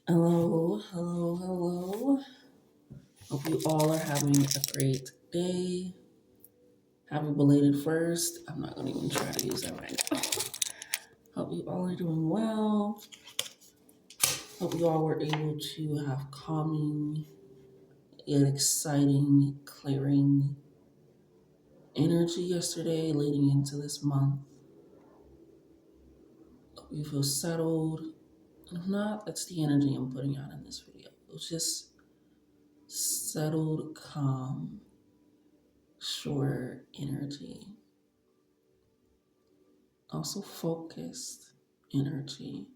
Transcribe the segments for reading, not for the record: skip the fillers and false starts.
Hello, hello, hello. Hope you all are having a great day. Happy belated first. I'm not going to even try to use that right now. Hope you all are doing well. Hope you all were able to have calming yet exciting, clearing energy yesterday leading into this month. Hope you feel settled. And if not, that's the energy I'm putting out in this video. It's just settled, calm, sure energy. Also focused energy,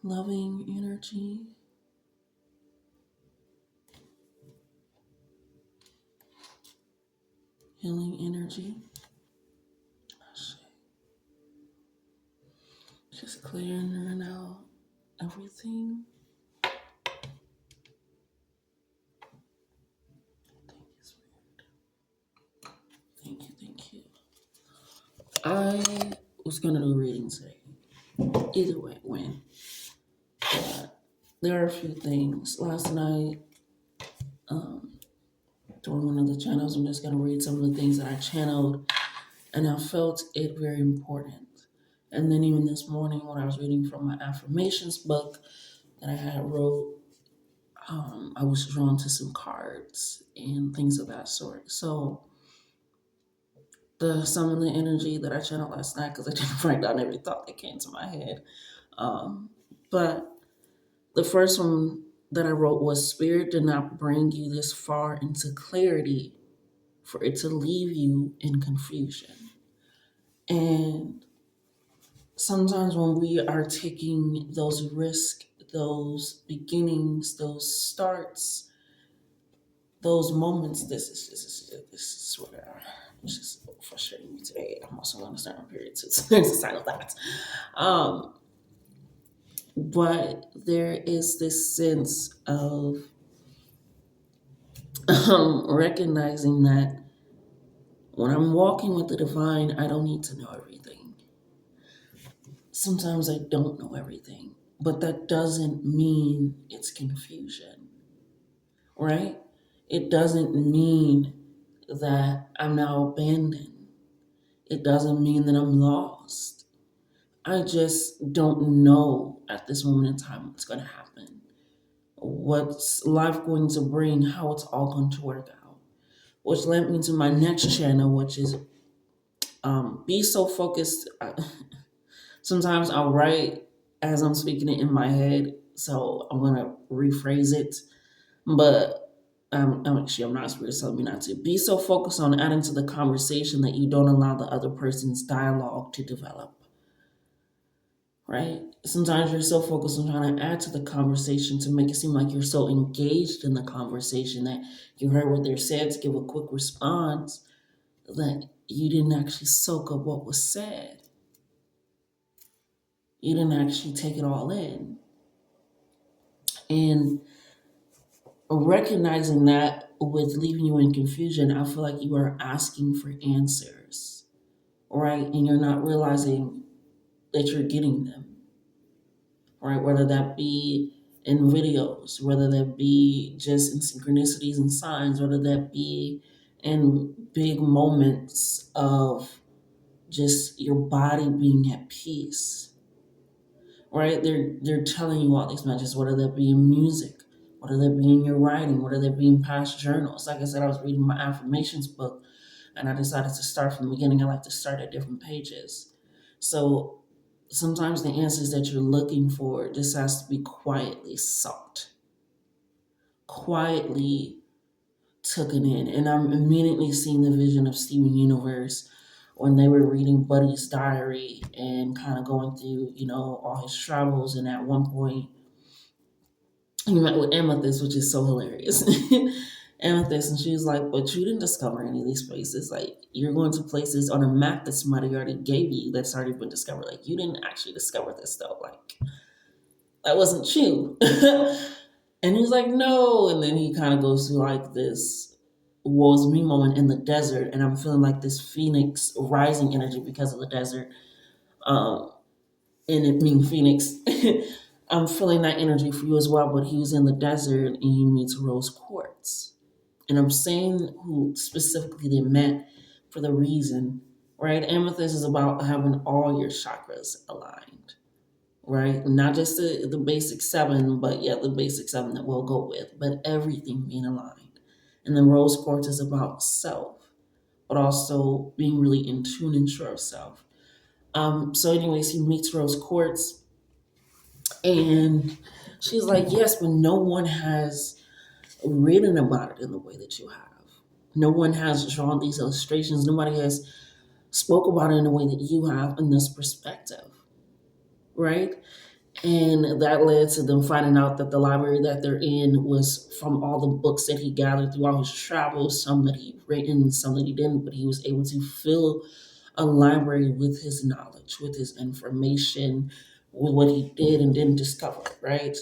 loving energy, healing energy. Just clearing out everything. Thank you. I was gonna do a reading today. Either way it went. But there are a few things. Last night, during one of the channels, I'm just gonna read some of the things that I channeled, and I felt it very important. And then even this morning when I was reading from my affirmations book that I had wrote, I was drawn to some cards and things of that sort. So some of the energy that I channeled last night, because I didn't write down every thought that came to my head. But the first one that I wrote was, Spirit did not bring you this far into clarity for it to leave you in confusion. And sometimes when we are taking those risks, those beginnings, those starts, those moments, this is where it's just frustrating me today. I'm also going to start my period too, so there's a sign of that. But there is this sense of recognizing that when I'm walking with the divine, I don't need to know everything. Sometimes I don't know everything, but that doesn't mean it's confusion, right? It doesn't mean that I'm now abandoned. It doesn't mean that I'm lost. I just don't know at this moment in time what's going to happen, what's life going to bring, how it's all going to work out. Which led me to my next channel, which is be so focused. Sometimes I'll write as I'm speaking it in my head, so I'm going to rephrase it. But actually, I'm not supposed to tell me not to. Be so focused on adding to the conversation that you don't allow the other person's dialogue to develop. Right? Sometimes you're so focused on trying to add to the conversation to make it seem like you're so engaged in the conversation that you heard what they're said to give a quick response that you didn't actually soak up what was said. You didn't actually take it all in. And recognizing that with leaving you in confusion, I feel like you are asking for answers, right? And you're not realizing that you're getting them, right? Whether that be in videos, whether that be just in synchronicities and signs, whether that be in big moments of just your body being at peace, right? They're telling you all these messages, whether that be in music, whether that be in your writing, whether that be in past journals. Like I said, I was reading my affirmations book and I decided to start from the beginning. I like to start at different pages. So sometimes the answers that you're looking for just has to be quietly sought, quietly taken in. And I'm immediately seeing the vision of Steven Universe when they were reading Buddy's diary and kind of going through, all his travels. And at one point, he met with Amethyst, which is so hilarious. Amethyst, and she was like, "But you didn't discover any of these places. Like, you're going to places on a map that somebody already gave you that's already been discovered. Like, you didn't actually discover this stuff. Like, that wasn't you." And he's like, "No." And then he kind of goes through like this was me moment in the desert, and I'm feeling like this phoenix rising energy because of the desert. And it being Phoenix. I'm feeling that energy for you as well, but he was in the desert and he meets rose quartz. And I'm saying who specifically they met for the reason, right? Amethyst is about having all your chakras aligned, right? Not just the basic seven, but yeah, the basic seven that we'll go with, but everything being aligned. And then rose quartz is about self, but also being really in tune and sure of self. So, anyways, he meets Rose Quartz, and she's like, "Yes, but no one has written about it in the way that you have. No one has drawn these illustrations. Nobody has spoke about it in the way that you have in this perspective, right?" And that led to them finding out that the library that they're in was from all the books that he gathered throughout his travels, some that he'd written, some that he didn't, but he was able to fill a library with his knowledge, with his information, with what he did and didn't discover, right?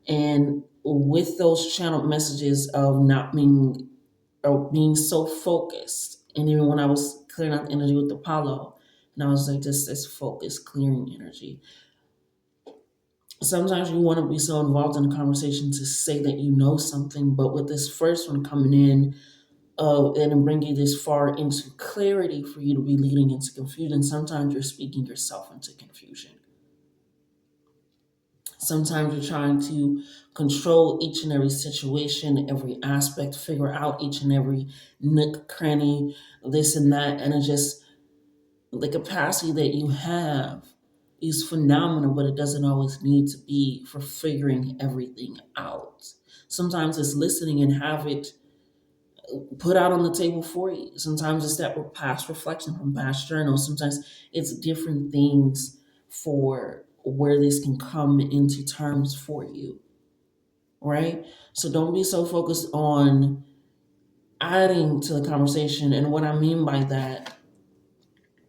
And with those channeled messages of not being or being so focused, and even when I was clearing out the energy with Apollo, and I was like, this focus, clearing energy. Sometimes you want to be so involved in a conversation to say that you know something, but with this first one coming in, and bring you this far into clarity for you to be leading into confusion. Sometimes you're speaking yourself into confusion. Sometimes you're trying to control each and every situation, every aspect, figure out each and every nook, cranny, this and that. And it's just the capacity that you have is phenomenal, but it doesn't always need to be for figuring everything out. Sometimes it's listening and have it put out on the table for you. Sometimes it's that past reflection from past journals. Sometimes it's different things for where this can come into terms for you, right? So don't be so focused on adding to the conversation. And what I mean by that,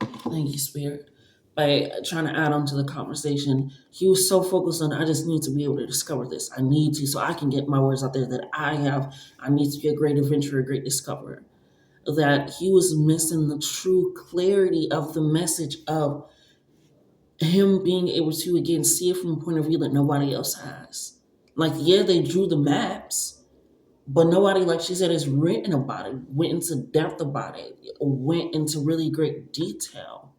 thank you, Spirit, by trying to add on to the conversation, he was so focused on, I just need to be able to discover this. I need to, so I can get my words out there that I have. I need to be a great adventurer, a great discoverer. That he was missing the true clarity of the message of him being able to again see it from a point of view that nobody else has. Like, yeah, they drew the maps, but nobody, like she said, has written about it, went into depth about it, went into really great detail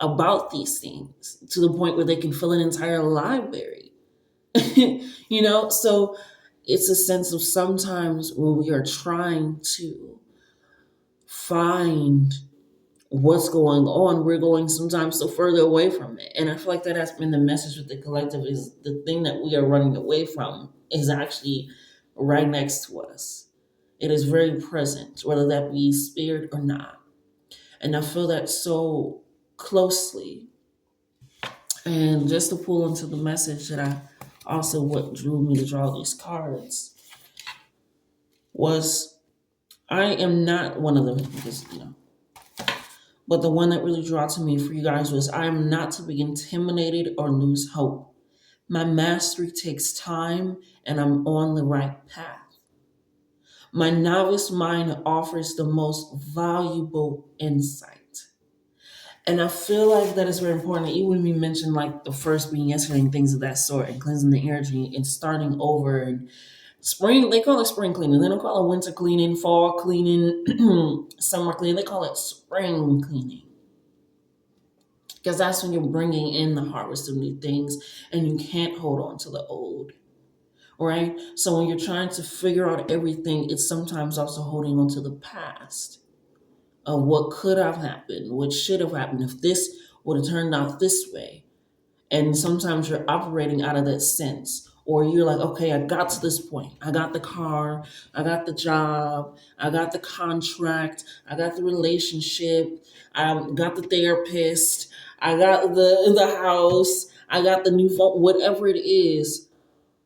about these things to the point where they can fill an entire library. So it's a sense of sometimes when we are trying to find what's going on, we're going sometimes so further away from it. And I feel like that has been the message with the collective is the thing that we are running away from is actually right next to us. It is very present, whether that be spirit or not. And I feel that so closely. And just to pull into the message that I also what drew me to draw these cards was I am not one of them because but the one that really drew out to me for you guys was I am not to be intimidated or lose hope. My mastery takes time and I'm on the right path. My novice mind offers the most valuable insight. And I feel like that is very important. Even when we mentioned like the first being yesterday and things of that sort and cleansing the energy and starting over and spring, they call it spring cleaning. They don't call it winter cleaning, fall cleaning, summer cleaning. They call it spring cleaning. Because that's when you're bringing in the harvest of new things and you can't hold on to the old, right? So when you're trying to figure out everything, it's sometimes also holding on to the past of what could have happened, what should have happened if this would have turned out this way. And sometimes you're operating out of that sense. Or you're like, okay, I got to this point. I got the car, I got the job, I got the contract, I got the relationship, I got the therapist, I got the house, I got the new phone, whatever it is.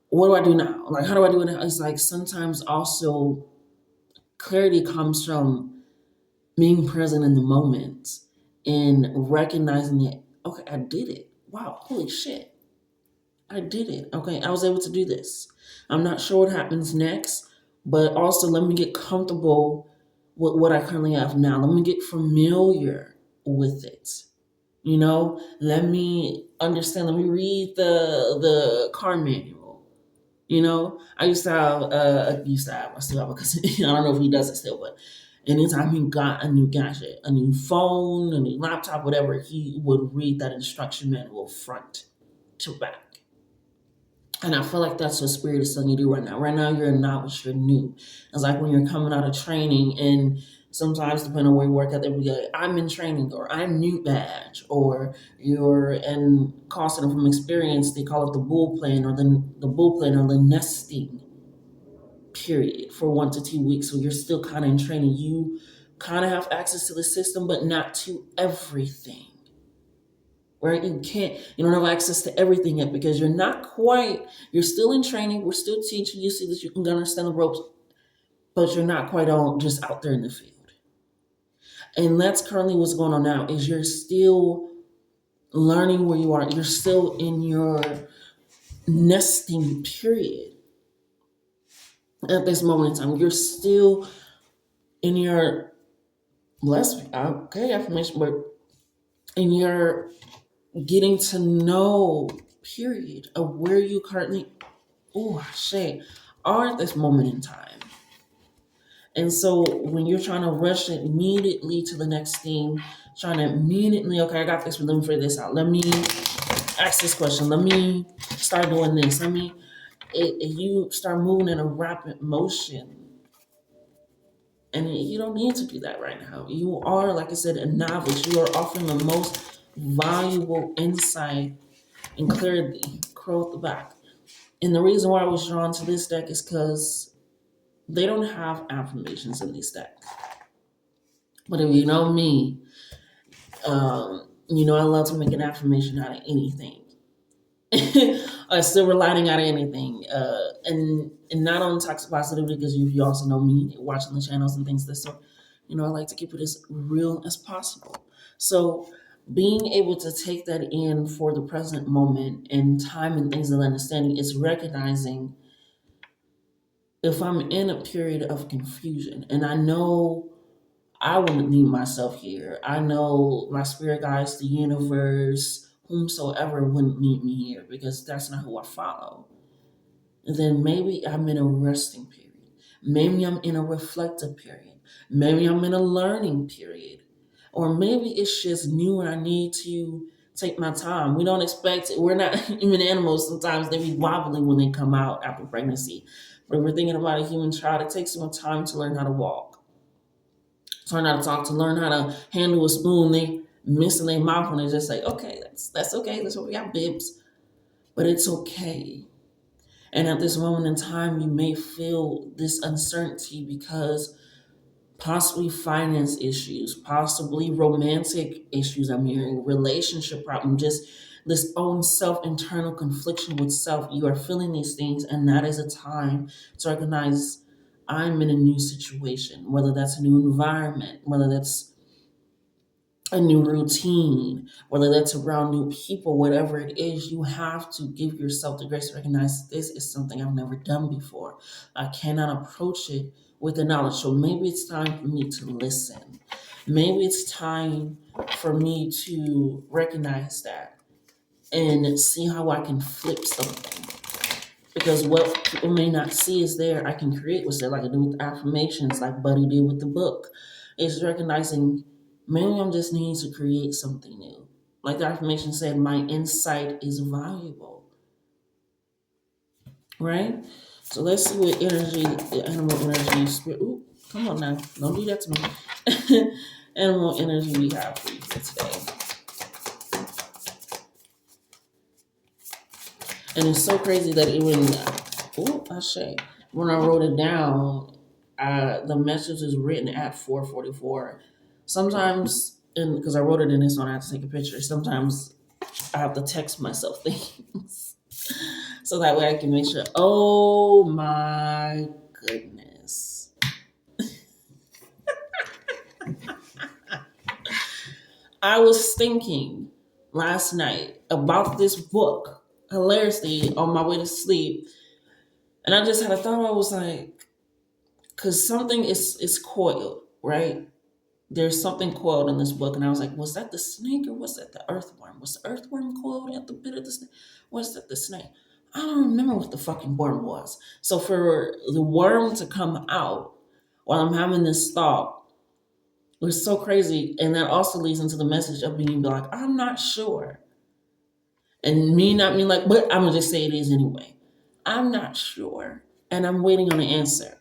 What do I do now? Like, how do I do it now? It's like sometimes also clarity comes from being present in the moment and recognizing that, okay, I did it. Wow, holy shit. I did it. Okay, I was able to do this. I'm not sure what happens next, but also let me get comfortable with what I currently have now. Let me get familiar with it. Let me understand. Let me read the car manual. I still have a cousin. I don't know if he does it still, but anytime he got a new gadget, a new phone, a new laptop, whatever, he would read that instruction manual front to back. And I feel like that's what Spirit is telling you to do right now. Right now, you're not what you're new. It's like when you're coming out of training, and sometimes, depending on where you work at, they'll be like, I'm in training, or I'm new badge, or you're in costing from experience. They call it the bull plan, or the bull plan, or the nesting period for 1 to 2 weeks. So you're still kind of in training. You kind of have access to the system, but not to everything. Right? You don't have access to everything yet because you're still in training. We're still teaching you so that you can understand the ropes, but you're not quite all just out there in the field. And that's currently what's going on now is you're still learning where you are. You're still in your nesting period at this moment in time. You're still in your affirmation work, and you're getting to know period of where you currently are at this moment in time. And so when you're trying to rush immediately to the next thing, trying to immediately, okay, I got this, let me figure this out. Let me ask this question. Let me start doing this. You start moving in a rapid motion. And you don't need to do that right now. You are, like I said, a novice. You are offering the most valuable insight and clarity. Crow at the back. And the reason why I was drawn to this deck is because they don't have affirmations in these decks. But if you know me, I love to make an affirmation out of anything. A silver lining out of anything. And not on toxic positivity, because you also know me watching the channels and things this sort. I like to keep it as real as possible. So being able to take that in for the present moment and time and things of understanding is recognizing if I'm in a period of confusion, and I know I wouldn't need myself here. I know my spirit guides, the universe, whomsoever wouldn't need me here because that's not who I follow. And then maybe I'm in a resting period. Maybe I'm in a reflective period. Maybe I'm in a learning period. Or maybe it's just new and I need to take my time. We don't expect it. We're not even animals. Sometimes they be wobbly when they come out after pregnancy. But if we're thinking about a human child, it takes some time to learn how to walk, to learn how to talk, to learn how to handle a spoon. They miss in their mouth and they just say, okay, that's okay. That's what we got, bibs. But it's okay. And at this moment in time, you may feel this uncertainty because possibly finance issues, possibly romantic issues, I'm hearing relationship problem, just this own self internal confliction with self. You are feeling these things, and that is a time to recognize I'm in a new situation, whether that's a new environment, whether that's a new routine, whether that's around new people, whatever it is, you have to give yourself the grace to recognize this is something I've never done before. I cannot approach it with the knowledge. So maybe it's time for me to listen. Maybe it's time for me to recognize that and see how I can flip something. Because what people may not see is there, I can create what's there, like I do with affirmations, like Buddy did with the book. It's recognizing maybe I'm just needing to create something new. Like the affirmation said, my insight is valuable, right? So let's see what energy, the animal energy, spirit. Ooh, come on now, don't do that to me. Animal energy we have for you for today. And it's so crazy that even, when I wrote it down, the message is written at 4:44. Sometimes, because I wrote it in this one, I have to take a picture. Sometimes I have to text myself things so that way I can make sure. Oh my goodness. I was thinking last night about this book hilariously on my way to sleep. And I just had a thought. I was like, because something is coiled, right? there's something coiled in this book, and I was like, was that the snake or was that the earthworm? Was the earthworm coiled at the bit of the snake? Was that the snake? I don't remember what the fucking worm was. So for the worm to come out while I'm having this thought was so crazy. And that also leads into the message of being like, I'm not sure. And me not being like, but I'm gonna just say it is anyway. I'm not sure. And I'm waiting on an answer.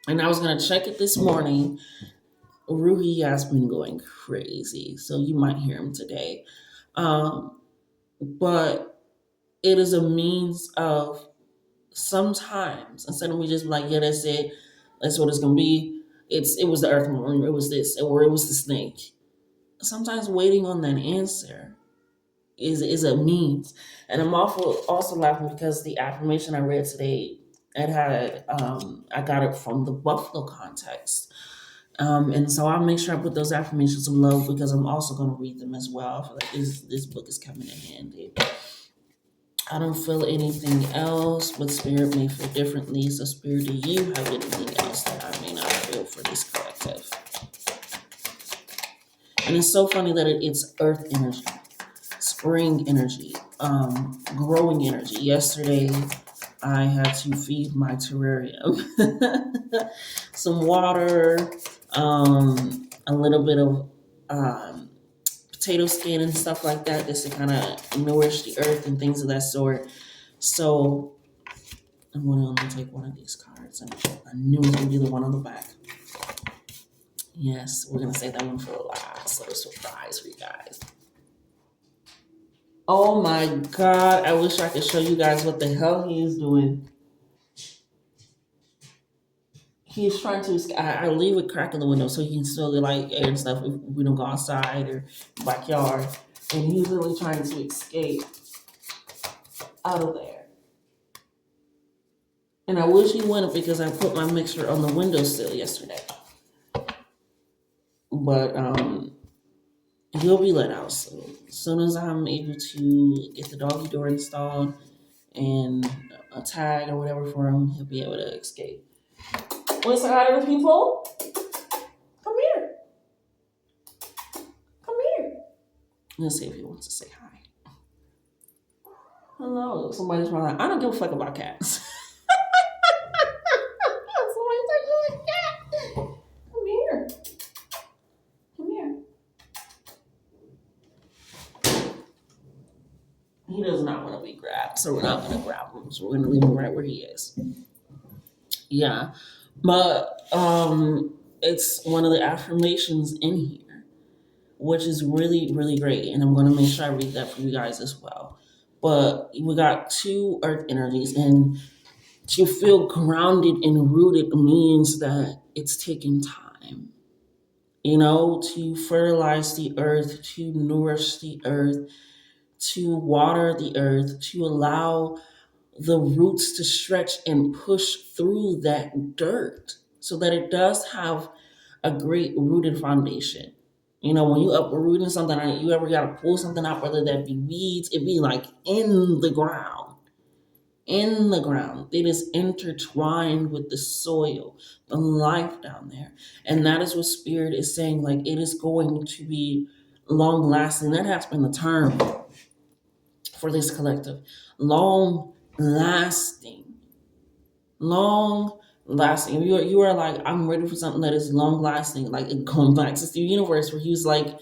And I was gonna check it this morning. Ruhi has been going crazy, so you might hear him today. But it is a means of sometimes instead of me just be like, yeah, that's it, that's what it's gonna be. It was the earthworm, it was this, or it was the snake. Sometimes waiting on that answer is a means. And I'm also laughing because the affirmation I read today, it had I got it from the Buffalo context. And so I'll make sure I put those affirmations below because I'm also going to read them as well. I feel like this book is coming in handy. I don't feel anything else, but spirit may feel differently. So, spirit, do you have anything else that I may not feel for this collective? And it's so funny that it's earth energy, spring energy, growing energy. Yesterday, I had to feed my terrarium some water, a little bit of potato skin and stuff like that, just to kind of nourish the earth and things of that sort. So I'm going to take one of these cards, and I knew it was going to be the one on the back. Yes, we're going to save that one for the last little surprise for you guys. Oh my God, I wish I could show you guys what the hell he is doing. He's trying to, I leave a crack in the window so he can still get like air and stuff if we don't go outside or backyard. And he's really trying to escape out of there. And I wish he wouldn't because I put my mixer on the windowsill yesterday. But he'll be let out soon. As soon as I'm able to get the doggy door installed and a tag or whatever for him, he'll be able to escape. Want to say hi to the people? Come here. Come here. Let's see if he wants to say hi. Hello. Somebody's probably like, I don't give a fuck about cats. Somebody's like, you're a cat. Come here. Come here. He does not want to be grabbed, so we're not going to grab him. So we're going to leave him right where he is. Yeah. But it's one of the affirmations in here, which is really, really great. And I'm going to make sure I read that for you guys as well. But we got two earth energies, and to feel grounded and rooted means that it's taking time. You know, to fertilize the earth, to nourish the earth, to water the earth, to allow the roots to stretch and push through that dirt so that it does have a great rooted foundation. You know, when you uprooting something, you ever got to pull something out, whether that be weeds, it be like in the ground. In the ground. It is intertwined with the soil, the life down there. And that is what spirit is saying, like it is going to be long lasting. That has been the term for this collective. Long lasting. You are like, I'm ready for something that is long lasting, like going back to the universe where he was like,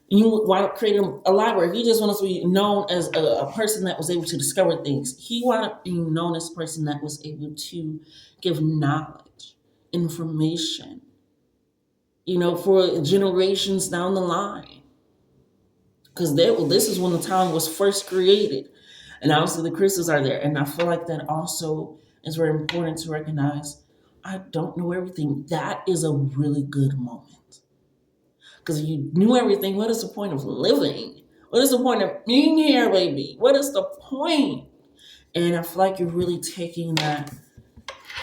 you want to create a library. He just wants to be known as a person that was able to discover things. He wanted to be known as a person that was able to give knowledge, information, you know, for generations down the line. Because this is when the town was first created. And obviously the crystals are there. And I feel like that also is very important to recognize. I don't know everything. That is a really good moment. Because if you knew everything, what is the point of living? What is the point of being here, baby? What is the point? And I feel like you're really taking that,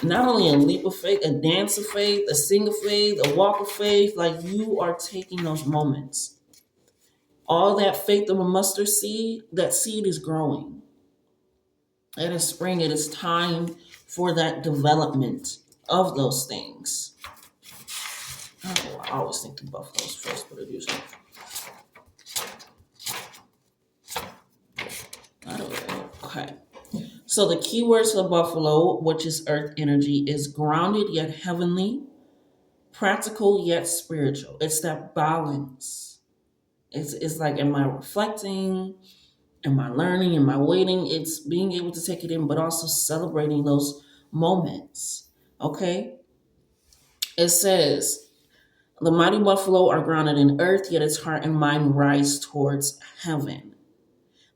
not only a leap of faith, a dance of faith, a sing of faith, a walk of faith, like you are taking those moments. All that faith of a mustard seed, that seed is growing. It is spring. It is time for that development of those things. Oh, I always think the buffaloes first, but it usually. I don't know. Okay. So the key words for the buffalo, which is earth energy, is grounded yet heavenly, practical yet spiritual. It's that balance. It's like, am I reflecting? Am I learning? Am I waiting? It's being able to take it in, but also celebrating those moments. Okay? It says, the mighty buffalo are grounded in earth, yet its heart and mind rise towards heaven.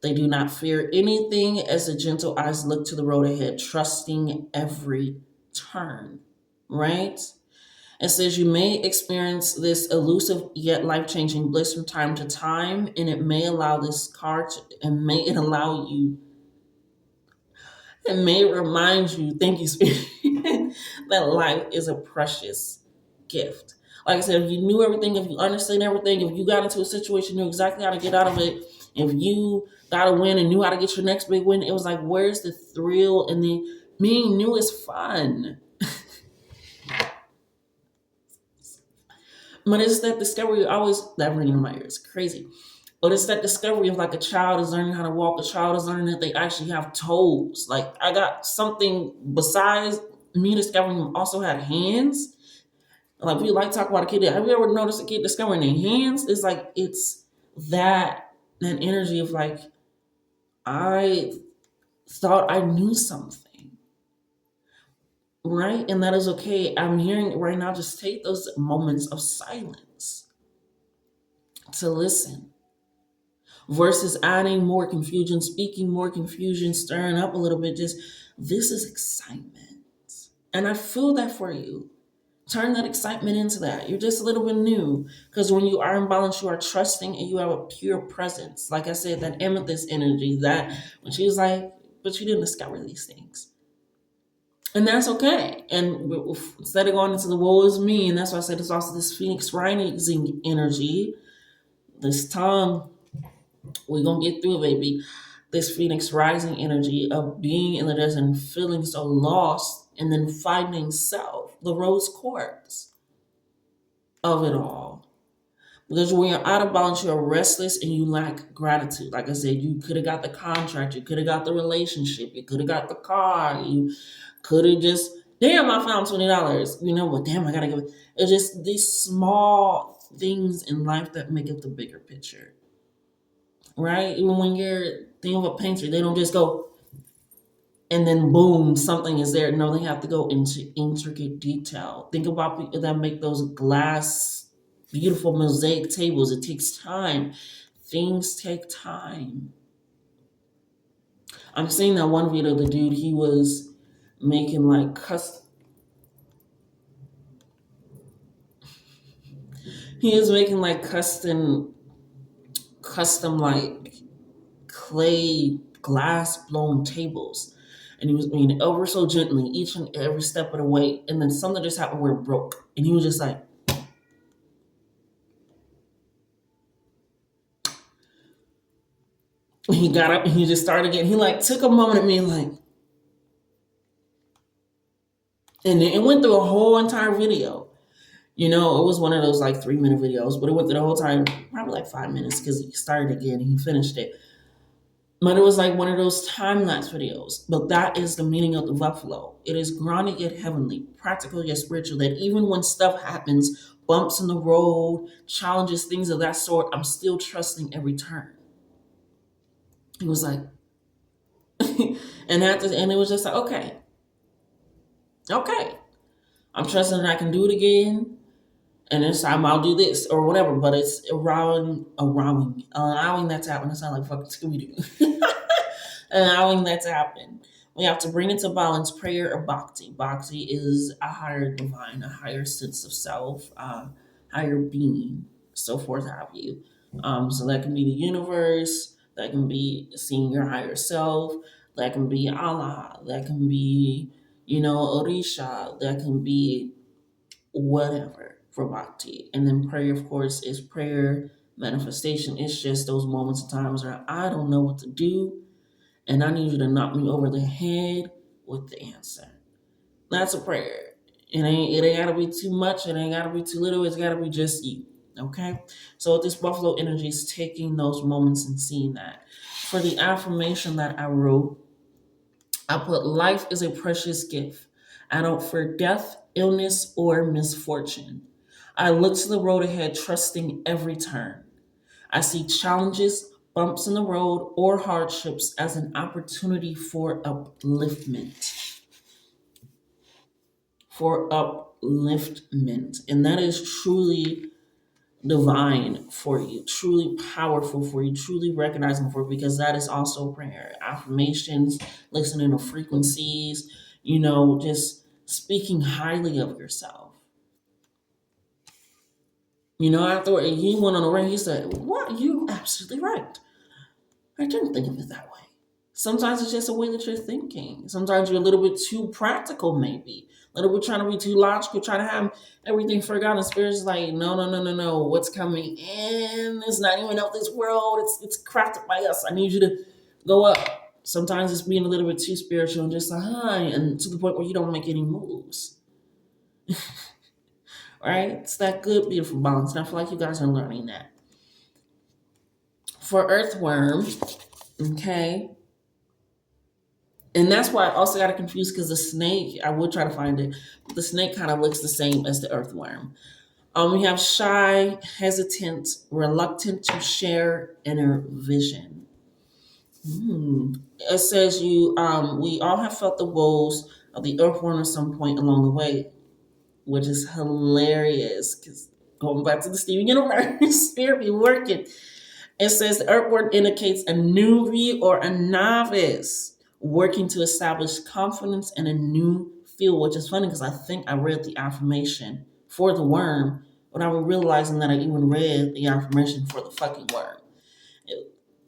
They do not fear anything as the gentle eyes look to the road ahead, trusting every turn. Right? It says you may experience this elusive yet life-changing bliss from time to time, and it may allow this car to, and may it allow you, and may it remind you, thank you, Spirit, that life is a precious gift. Like I said, if you knew everything, if you understood everything, if you got into a situation, knew exactly how to get out of it, if you got a win and knew how to get your next big win, it was like, where's the thrill? And then being new is fun. But it's that discovery, always that ringing in my ears, crazy. But it's that discovery of like a child is learning how to walk, a child is learning that they actually have toes. Like I got something besides me discovering them also had hands. Like we like to talk about a kid. Have you ever noticed a kid discovering their hands? It's like it's that energy of like I thought I knew something, right? And that is okay. I'm hearing it right now. Just take those moments of silence to listen versus adding more confusion, speaking more confusion, stirring up a little bit. Just this is excitement. And I feel that for you. Turn that excitement into that. You're just a little bit new because when you are in balance, you are trusting and you have a pure presence. Like I said, that amethyst energy, that when she was like, but you didn't discover these things. And that's okay. And instead of going into the woe is me, and that's why I said it's also this phoenix rising energy, this tongue, we're going to get through it, baby. This phoenix rising energy of being in the desert and feeling so lost and then finding self, the rose quartz of it all. Because when you're out of balance, you're restless and you lack gratitude. Like I said, you could have got the contract, you could have got the relationship, you could have got the car, you could have just, damn, I found $20. You know, but damn, I gotta give it. It's just these small things in life that make up the bigger picture. Right? Even when you're thinking of a painter, they don't just go and then boom, something is there. No, they have to go into intricate detail. Think about people that make those glass, beautiful mosaic tables. It takes time. Things take time. I'm seeing that one video, the dude, he was making like he was making like custom like clay glass blown tables. And he was being ever so gently each and every step of the way. And then something just happened where it broke. And he was just like, he got up and he just started again. He like took a moment at me like, and then it went through a whole entire video. You know, it was one of those like 3 minute videos, but it went through the whole time, probably like 5 minutes because he started again and he finished it. But it was like one of those time lapse videos. But that is the meaning of the buffalo. It is grounded yet heavenly, practical yet spiritual. That even when stuff happens, bumps in the road, challenges, things of that sort, I'm still trusting every turn. He was like, and it was just like, okay, I'm trusting that I can do it again, and this time I'll do this or whatever. But it's allowing that to happen. It sounds like fucking Scooby Doo. Allowing that to happen. We have to bring it to balance, prayer or bhakti. Bhakti is a higher divine, a higher sense of self, higher being, so forth have you. So that can be the universe, that can be seeing your higher self, that can be Allah, that can be, Orisha, that can be whatever for bhakti. And then prayer, of course, is prayer, manifestation. It's just those moments and times where I don't know what to do and I need you to knock me over the head with the answer. That's a prayer. It ain't gotta be too much, it ain't gotta be too little, it's gotta be just you. Okay? So with this Buffalo energy is taking those moments and seeing that. For the affirmation that I wrote, I put life is a precious gift. I don't fear death, illness, or misfortune. I look to the road ahead, trusting every turn. I see challenges, bumps in the road, or hardships as an opportunity for upliftment. For upliftment. And that is truly divine for you, truly powerful for you, truly recognizing for you, because that is also prayer. Affirmations, listening to frequencies, just speaking highly of yourself. After he went on the ring, he said, "What? You're absolutely right. I didn't think of it that way." Sometimes it's just a way that you're thinking. Sometimes you're a little bit too practical, maybe. A little bit trying to be too logical, trying to have everything figured out. And Spirit's like, no, no, no, no, no. What's coming in is not even of this world. It's crafted by us. I need you to go up. Sometimes it's being a little bit too spiritual and just like, hi, and to the point where you don't make any moves. Right? It's that good, beautiful balance. And I feel like you guys are learning that. For Earthworm, okay, and that's why I also got it confused because the snake, I would try to find it, but the snake kind of looks the same as the earthworm. We have shy, hesitant, reluctant to share inner vision. It says we all have felt the woes of the earthworm at some point along the way, which is hilarious because going back to the Steven Universe, spirit be working. It says the earthworm indicates a newbie or a novice working to establish confidence in a new field, which is funny because I think I read the affirmation for the worm without realizing that I even read the affirmation for the fucking worm.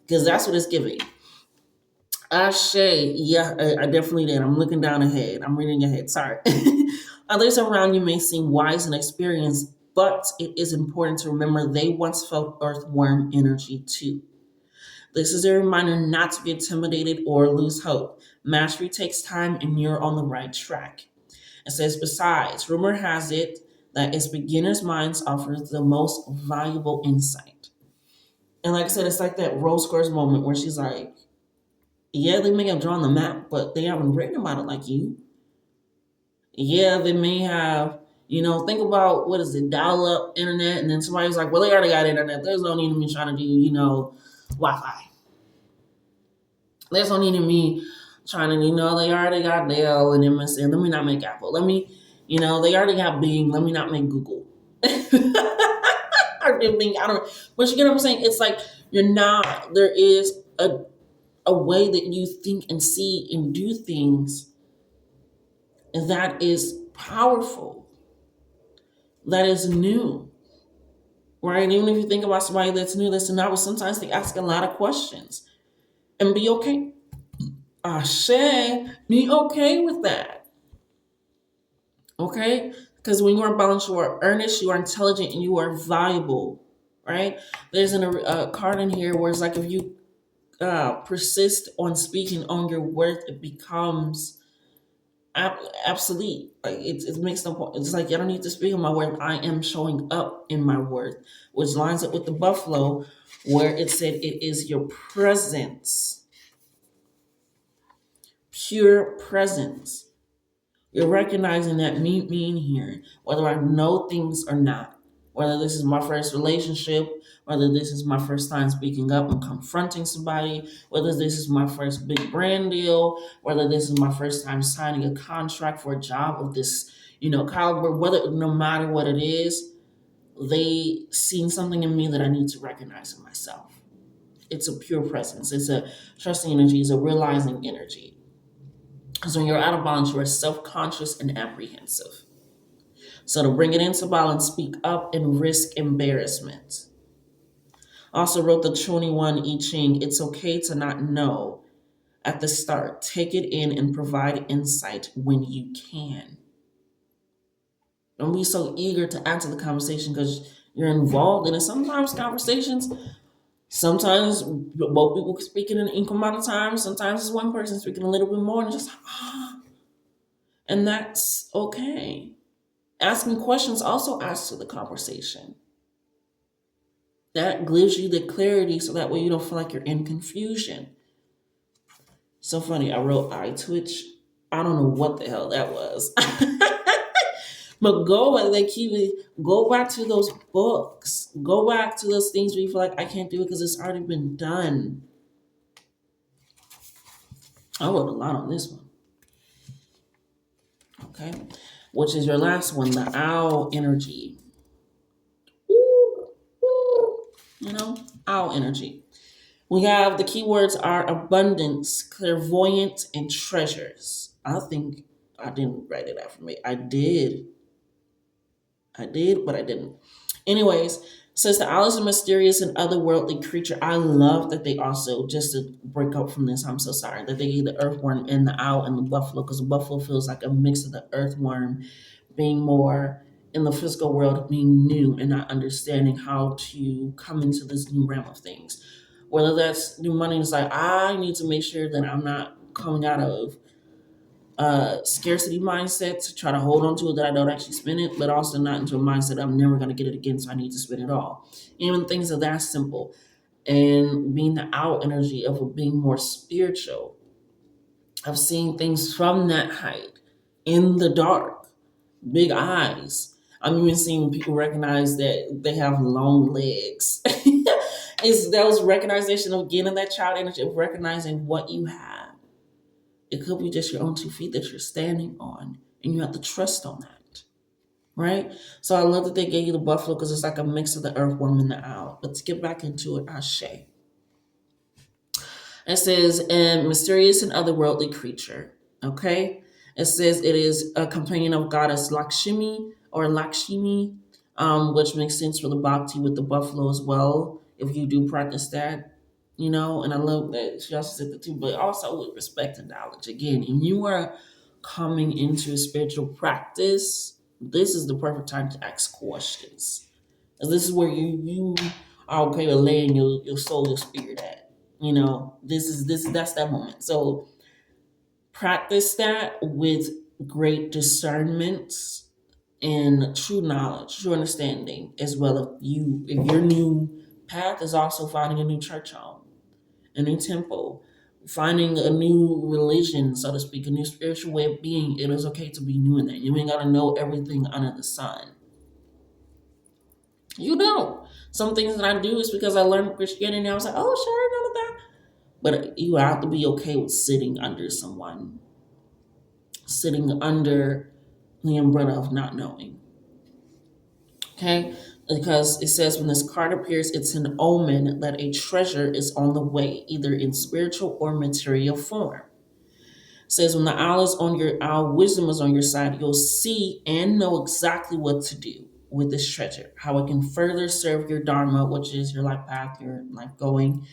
Because that's what it's giving. Ashe, yeah, I definitely did. I'm looking down ahead. I'm reading ahead. Sorry. Others around you may seem wise and experienced, but it is important to remember they once felt earthworm energy too. This is a reminder not to be intimidated or lose hope. Mastery takes time and you're on the right track. It says, besides, rumor has it that its beginner's minds offers the most valuable insight. And like I said, it's like that Rose Squares moment where she's like, yeah, they may have drawn the map, but they haven't written about it like you. Yeah, they may have, think about what is it, dial up internet, and then somebody was like, well, they already got internet. There's no need of me trying to do, Wi Fi. There's no need of me trying to, they already got Dell and MSN. Let me not make Apple. They already got Bing. Let me not make Google. I don't, but you get what I'm saying? It's like there is a way that you think and see and do things that is powerful, that is new, right? Even if you think about somebody that's new, that's a novice, sometimes they ask a lot of questions and be okay. Ashe, be okay with that. Okay? Because when you are balanced, you are earnest, you are intelligent, and you are valuable, right? There's a card in here where it's like if you persist on speaking on your worth, it becomes obsolete. Like it makes no point. It's like I don't need to speak on my worth. I am showing up in my worth, which lines up with the buffalo, where it said it is your presence, pure presence. You're recognizing that me being here, whether I know things or not, whether this is my first relationship, whether this is my first time speaking up and confronting somebody, whether this is my first big brand deal, whether this is my first time signing a contract for a job of this, caliber, whether no matter what it is, they seen something in me that I need to recognize in myself. It's a pure presence. It's a trusting energy. It's a realizing energy. Because when you're out of balance, you are self-conscious and apprehensive. So to bring it into balance, speak up and risk embarrassment. Also wrote the 21 I Ching. It's okay to not know at the start. Take it in and provide insight when you can. Don't be so eager to answer the conversation because you're involved in it. Sometimes both people speaking in an equal amount of time. Sometimes it's one person speaking a little bit more and just, and that's okay. Asking questions also adds to the conversation. That gives you the clarity so that way you don't feel like you're in confusion. So funny, I wrote eye twitch. I don't know what the hell that was. But go back to those books. Go back to those things where you feel like I can't do it because it's already been done. I wrote a lot on this one. Okay. Which is your last one, the owl energy. You know, owl energy. We have the keywords are abundance, clairvoyant, and treasures. I think I didn't write it out for me. I did, but I didn't. Anyways, says the owl is a mysterious and otherworldly creature. I love that they also, just to break up from this, I'm so sorry, that they gave the earthworm and the owl and the buffalo, because the buffalo feels like a mix of the earthworm being more in the physical world, being new and not understanding how to come into this new realm of things. Whether that's new money, it's like I need to make sure that I'm not coming out of scarcity mindset to try to hold on to it that I don't actually spend it, but also not into a mindset I'm never going to get it again, so I need to spend it all. Even things are that simple. And being the out energy of being more spiritual, of seeing things from that height, in the dark, big eyes. I'm even seeing people recognize that they have long legs. It's those recognition of getting that child energy of recognizing what you have. It could be just your own 2 feet that you're standing on, and you have to trust on that, right? So I love that they gave you the buffalo because it's like a mix of the earthworm and the owl. Let's get back into it. Ashe. It says, a mysterious and otherworldly creature. Okay. It says it is a companion of goddess Lakshmi or Lakshmi, which makes sense for the bhakti with the buffalo as well. If you do practice that, and I love that she also said the two, but also with respect and knowledge. Again, if you are coming into a spiritual practice, this is the perfect time to ask questions. 'Cause this is where you are okay with laying your soul, your spirit at. That's that moment. So practice that with great discernment and true knowledge, true understanding, as well. If your new path is also finding a new church home, a new temple, finding a new religion, so to speak, a new spiritual way of being, it is okay to be new in that. You ain't gotta know everything under the sun. You don't. Some things that I do is because I learned Christianity and I was like, oh sure, I know that. But you have to be okay with sitting under someone, sitting under the umbrella of not knowing. Okay? Because it says when this card appears, it's an omen that a treasure is on the way, either in spiritual or material form. It says when the owl wisdom is on your side, you'll see and know exactly what to do with this treasure, how it can further serve your dharma, which is your life path, your life going,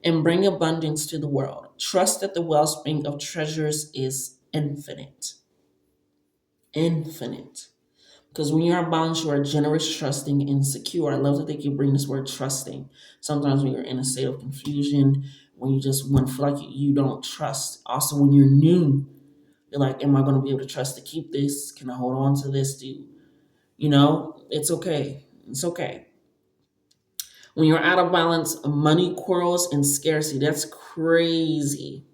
and bring abundance to the world. Trust that the wellspring of treasures is infinite. Infinite. Because when you're balanced, you are generous, trusting, and secure. I love that they keep bringing this word trusting. Sometimes when you're in a state of confusion, when you just want to feel like you don't trust. Also, when you're new, you're like, am I going to be able to trust to keep this? Can I hold on to this? It's okay. It's okay. When you're out of balance, money quarrels and scarcity, that's crazy.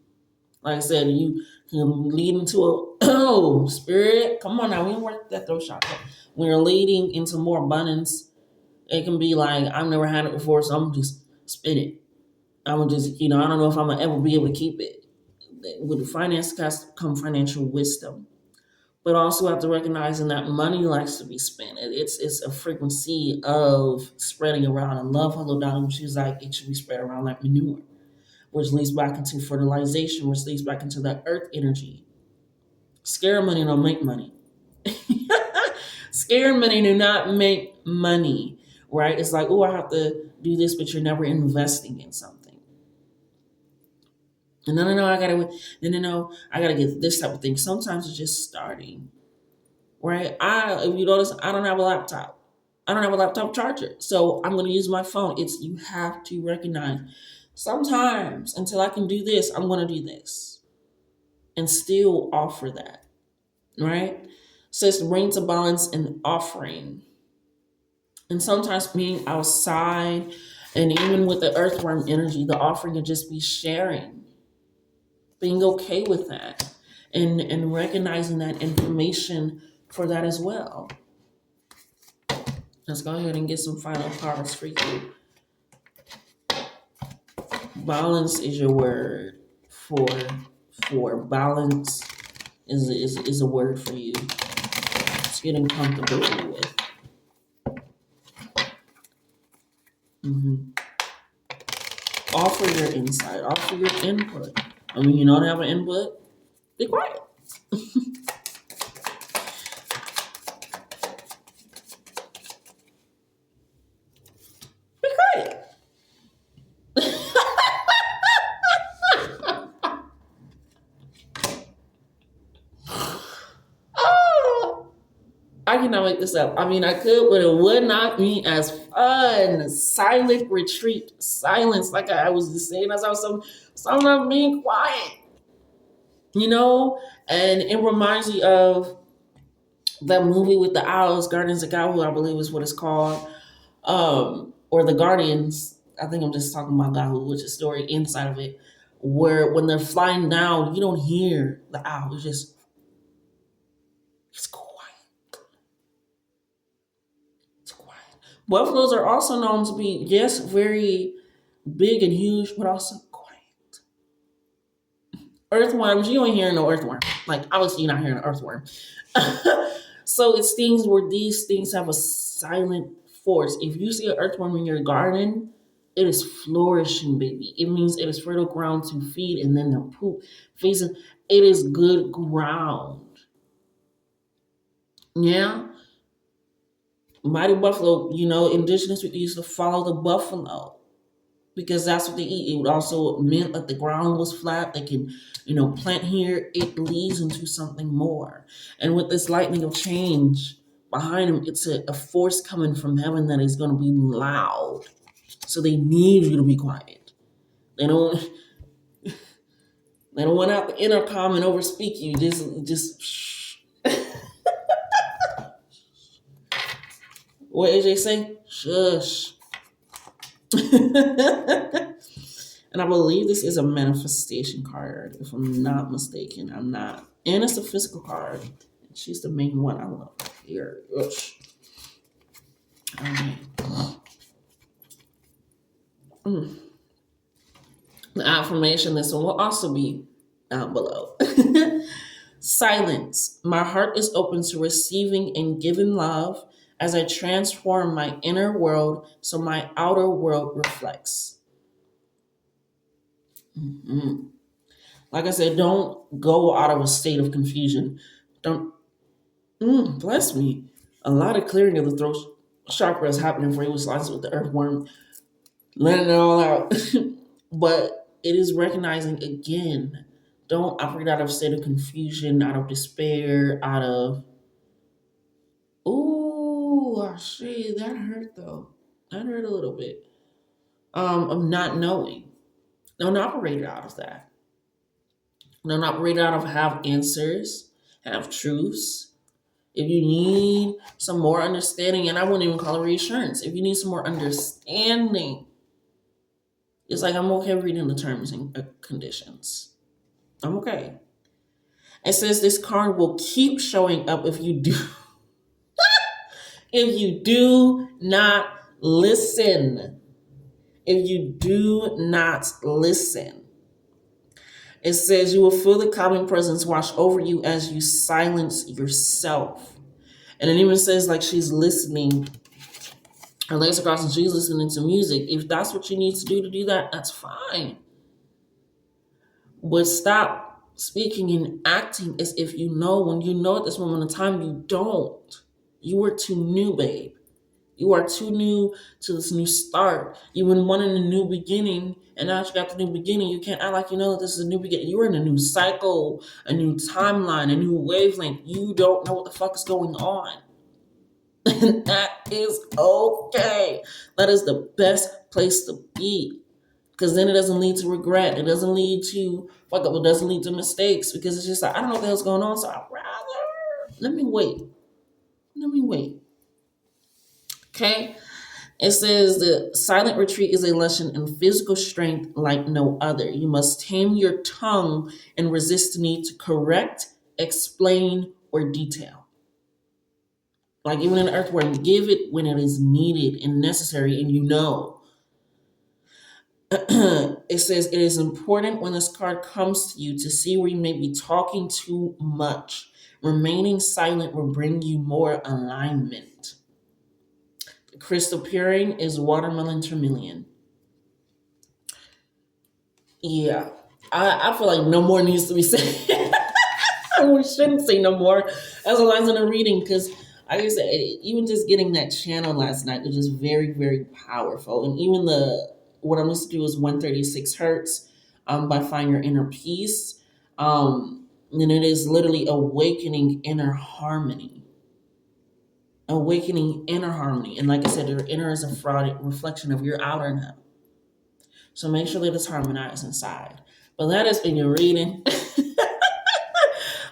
Like I said, you can lead into a oh spirit. Come on now, we don't work that throat chakra. When you're leading into more abundance, it can be like I've never had it before, so I'm just spin it. I'm gonna just I don't know if I'm gonna ever be able to keep it. With the finance has to come financial wisdom, but also have to recognize that money likes to be spent. It's a frequency of spreading around. I love Hello Dolly when she's like it should be spread around like manure, which leads back into fertilization, which leads back into that earth energy. Scare money don't make money. Scare money do not make money, right? It's like, oh, I have to do this, but you're never investing in something. And no, I gotta get this type of thing. Sometimes it's just starting, right? If you notice, I don't have a laptop. I don't have a laptop charger, so I'm gonna use my phone. You have to recognize sometimes until I can do this, I'm gonna do this, and still offer that, right? says to bring to balance an offering. And sometimes being outside and even with the earthworm energy, the offering can just be sharing, being okay with that, and recognizing that information for that as well. Let's go ahead and get some final cards for you. Balance is your word for balance is a word for you. It's getting comfortability with. Offer your insight, offer your input. I mean, you don't have an input, be quiet. Be quiet. Oh, I cannot make this up. I mean, I could, but it would not be as fun. Silent retreat, silence, like I was just saying, as I was some of being quiet, you know? And it reminds me of that movie with the owls, Guardians of Gahu, I believe is what it's called. Or the Guardians. I think I'm just talking about Gahu, which is the story inside of it, where when they're flying down, you don't hear the owl. It's quiet. It's quiet. Buffaloes are also known to be, yes, very big and huge, but also quiet. Earthworms, you ain't hearing no earthworm. Like, obviously, you're not hearing an earthworm. So it's things where these things have a silent force. If you see an earthworm in your garden, it is flourishing, baby. It means it is fertile ground to feed, and then the poop facing. It is good ground. Yeah. Mighty buffalo, indigenous people used to follow the buffalo because that's what they eat. It would also meant that the ground was flat. They can, plant here. It leads into something more. And with this lightning of change behind them, it's a force coming from heaven that is going to be loud. So they need you to be quiet. They don't want out the intercom and overspeak you. Just shh. What AJ say? Shush. And I believe this is a manifestation card, if I'm not mistaken. I'm not. And it's a physical card. She's the main one I love here. Oosh. All right. The affirmation, this one will also be down below. Silence. My heart is open to receiving and giving love as I transform my inner world so my outer world reflects. Like I said, don't go out of a state of confusion. Don't, bless me. A lot of clearing of the throat chakra is happening for you, which lines with the earthworm, letting it all out. But it is recognizing again, don't operate out of a state of confusion, out of despair, out of, ooh, shit, that hurt though. That hurt a little bit. Of not knowing. Don't operate out of that. Don't operate out of have answers, have truths. If you need some more understanding, and I wouldn't even call it reassurance, if you need some more understanding, it's like I'm okay reading the terms and conditions. I'm okay. It says this card will keep showing up if you do if you do not listen. If you do not listen. It says you will feel the calming presence wash over you as you silence yourself. And it even says like she's listening. Her legs are crossed and she's listening to music. If that's what you need to do that, that's fine. But stop speaking and acting as if you know when you know at this moment in time you don't. You are too new, babe. You are too new to this new start. You've been wanting a new beginning, and now that you got the new beginning, you can't act like you know that this is a new beginning. You're in a new cycle, a new timeline, a new wavelength. You don't know what the fuck is going on. And that is okay. That is the best place to be. Because then it doesn't lead to regret. It doesn't lead to fuck up. It doesn't lead to mistakes. Because it's just like, I don't know what the hell's going on, so I'd rather Let me wait. Let me wait. Okay. It says the silent retreat is a lesson in physical strength like no other. You must tame your tongue and resist the need to correct, explain, or detail. Like even in the earthworm, give it when it is needed and necessary, and you know. It says it is important when this card comes to you to see where you may be talking too much. Remaining silent will bring you more alignment. The crystal pairing is watermelon tourmaline. Yeah, I feel like no more needs to be said. We shouldn't say no more as a lines in the reading because like I said, even just getting that channel last night was just very, very powerful. And even what I'm supposed to do is 136 hertz by Find Your Inner Peace. And it is literally awakening inner harmony. Awakening inner harmony. And like I said, your inner is a fraud reflection of your outer now. So make sure that it's harmonized inside. But that has been your reading.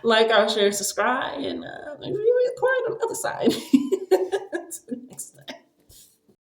Like, share, subscribe, and maybe record on the other side.